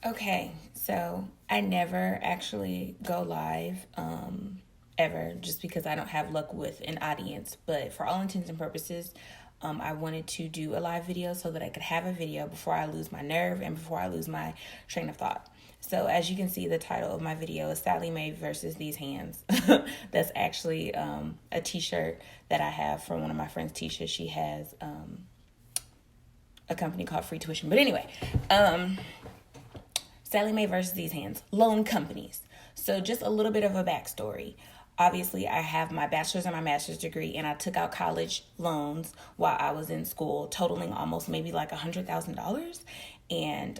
Okay, so I never actually go live ever just because I don't have luck with an audience. But for all intents and purposes, I wanted to do a live video so that I could have a video before I lose my nerve and before I lose my train of thought. So as you can see, the title of my video is SallieMae versus These Hands. That's actually a t-shirt that I have from one of my friends, Tisha. She has a company called Free Tuition. But anyway, SallieMae versus These Hands, loan companies. So just a little bit of a backstory. Obviously, I have my bachelor's and my master's degree, and I took out college loans while I was in school, totaling almost maybe like $100,000. And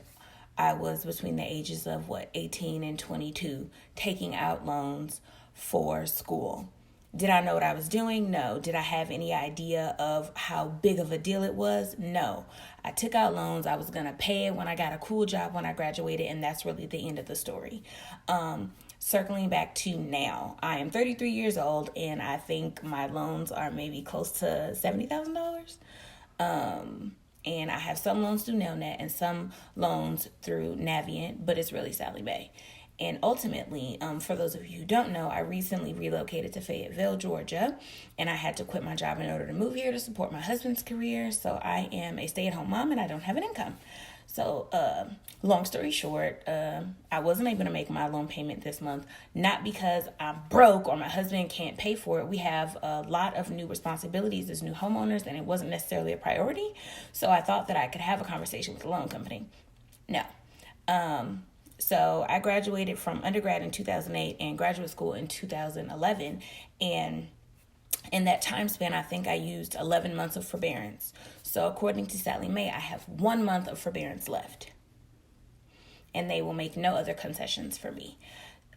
I was between the ages of 18 and 22, taking out loans for school. Did I know what I was doing? No. Did I have any idea of how big of a deal it was? No. I took out loans. I was going to pay it when I got a cool job when I graduated, and that's really the end of the story. Circling back to now, I am 33 years old, and I think my loans are maybe close to $70,000. And I have some loans through Nelnet and some loans through Navient, but it's really SallieMae. And ultimately, for those of you who don't know, I recently relocated to Fayetteville, Georgia, and I had to quit my job in order to move here to support my husband's career. So I am a stay-at-home mom, and I don't have an income. So long story short, I wasn't able to make my loan payment this month, not because I'm broke or my husband can't pay for it. We have a lot of new responsibilities as new homeowners, and it wasn't necessarily a priority. So I thought that I could have a conversation with the loan company. No. So I graduated from undergrad in 2008 and graduate school in 2011. And in that time span, I think I used 11 months of forbearance. So according to SallieMae, I have 1 month of forbearance left. And they will make no other concessions for me.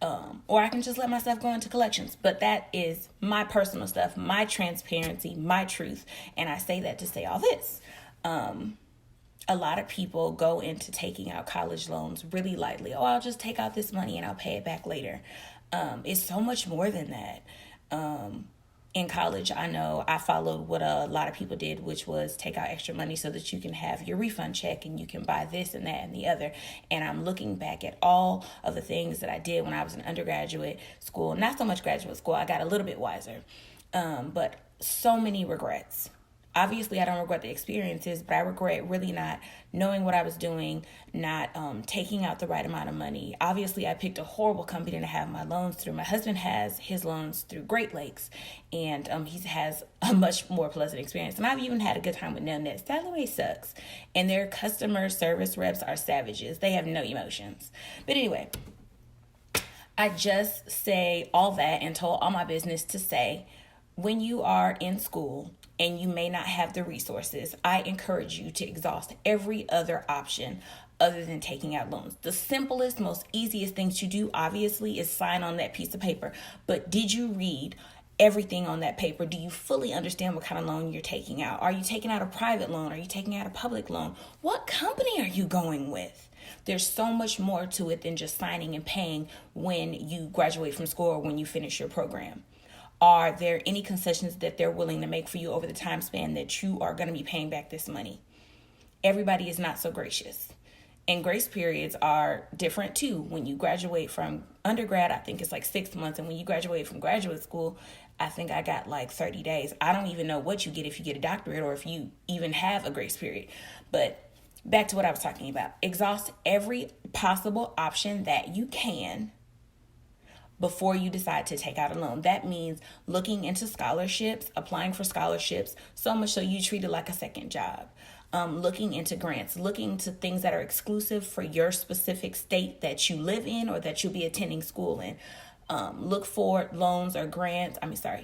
Or I can just let myself go into collections. But that is my personal stuff, my transparency, my truth. And I say that to say all this. A lot of people go into taking out college loans really lightly. Oh, I'll just take out this money and I'll pay it back later. It's so much more than that. In college, I know I followed what a lot of people did, which was take out extra money so that you can have your refund check and you can buy this and that and the other. And I'm looking back at all of the things that I did when I was in undergraduate school, not so much graduate school. I got a little bit wiser, but so many regrets. Obviously, I don't regret the experiences, but I regret really not knowing what I was doing, not taking out the right amount of money. Obviously, I picked a horrible company to have my loans through. My husband has his loans through Great Lakes, and he has a much more pleasant experience. And I've even had a good time with Nelnet. SallieMae sucks, and their customer service reps are savages. They have no emotions. But anyway, I just say all that and told all my business to say, when you are in school and you may not have the resources, I encourage you to exhaust every other option other than taking out loans. The simplest, most easiest thing to do, obviously, is sign on that piece of paper. But did you read everything on that paper? Do you fully understand what kind of loan you're taking out? Are you taking out a private loan? Are you taking out a public loan? What company are you going with? There's so much more to it than just signing and paying when you graduate from school or when you finish your program. Are there any concessions that they're willing to make for you over the time span that you are going to be paying back this money? Everybody is not so gracious. And grace periods are different too. When you graduate from undergrad, I think it's like 6 months. And when you graduate from graduate school, I think I got like 30 days. I don't even know what you get if you get a doctorate or if you even have a grace period. But back to what I was talking about. Exhaust every possible option that you can before you decide to take out a loan. That means looking into scholarships, applying for scholarships, so much so you treat it like a second job. Looking into grants, looking to things that are exclusive for your specific state that you live in or that you'll be attending school in. Look for loans or grants.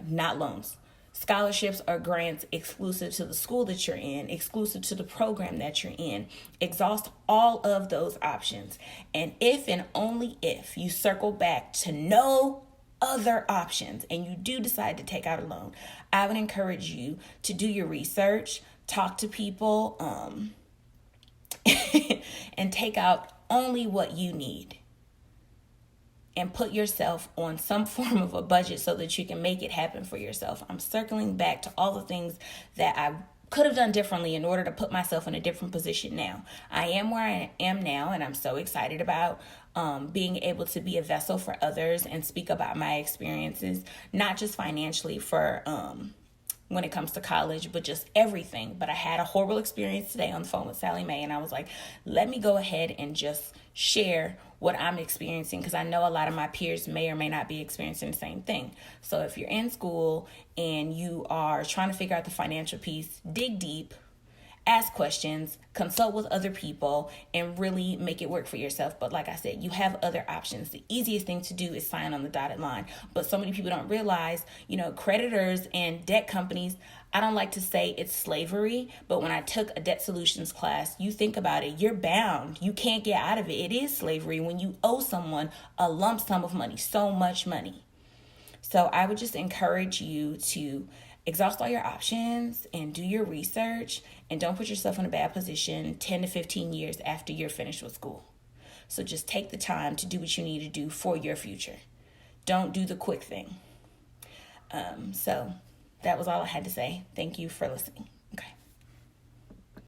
Not loans. Scholarships or grants exclusive to the school that you're in, exclusive to the program that you're in. Exhaust all of those options. And if and only if you circle back to no other options and you do decide to take out a loan, I would encourage you to do your research, talk to people, and take out only what you need. And put yourself on some form of a budget so that you can make it happen for yourself. I'm circling back to all the things that I could have done differently in order to put myself in a different position now. I am where I am now, and I'm so excited about being able to be a vessel for others and speak about my experiences, not just financially for when it comes to college, but just everything. But I had a horrible experience today on the phone with SallieMae, and I was like, let me go ahead and just share what I'm experiencing, because I know a lot of my peers may or may not be experiencing the same thing. So if you're in school and you are trying to figure out the financial piece, dig deep, ask questions, consult with other people, and really make it work for yourself. But like I said, you have other options. The easiest thing to do is sign on the dotted line. But so many people don't realize, creditors and debt companies, I don't like to say it's slavery, but when I took a debt solutions class, you think about it, you're bound. You can't get out of it. It is slavery when you owe someone a lump sum of money, so much money. So I would just encourage you to exhaust all your options and do your research, and don't put yourself in a bad position 10 to 15 years after you're finished with school. So just take the time to do what you need to do for your future. Don't do the quick thing. So that was all I had to say. Thank you for listening.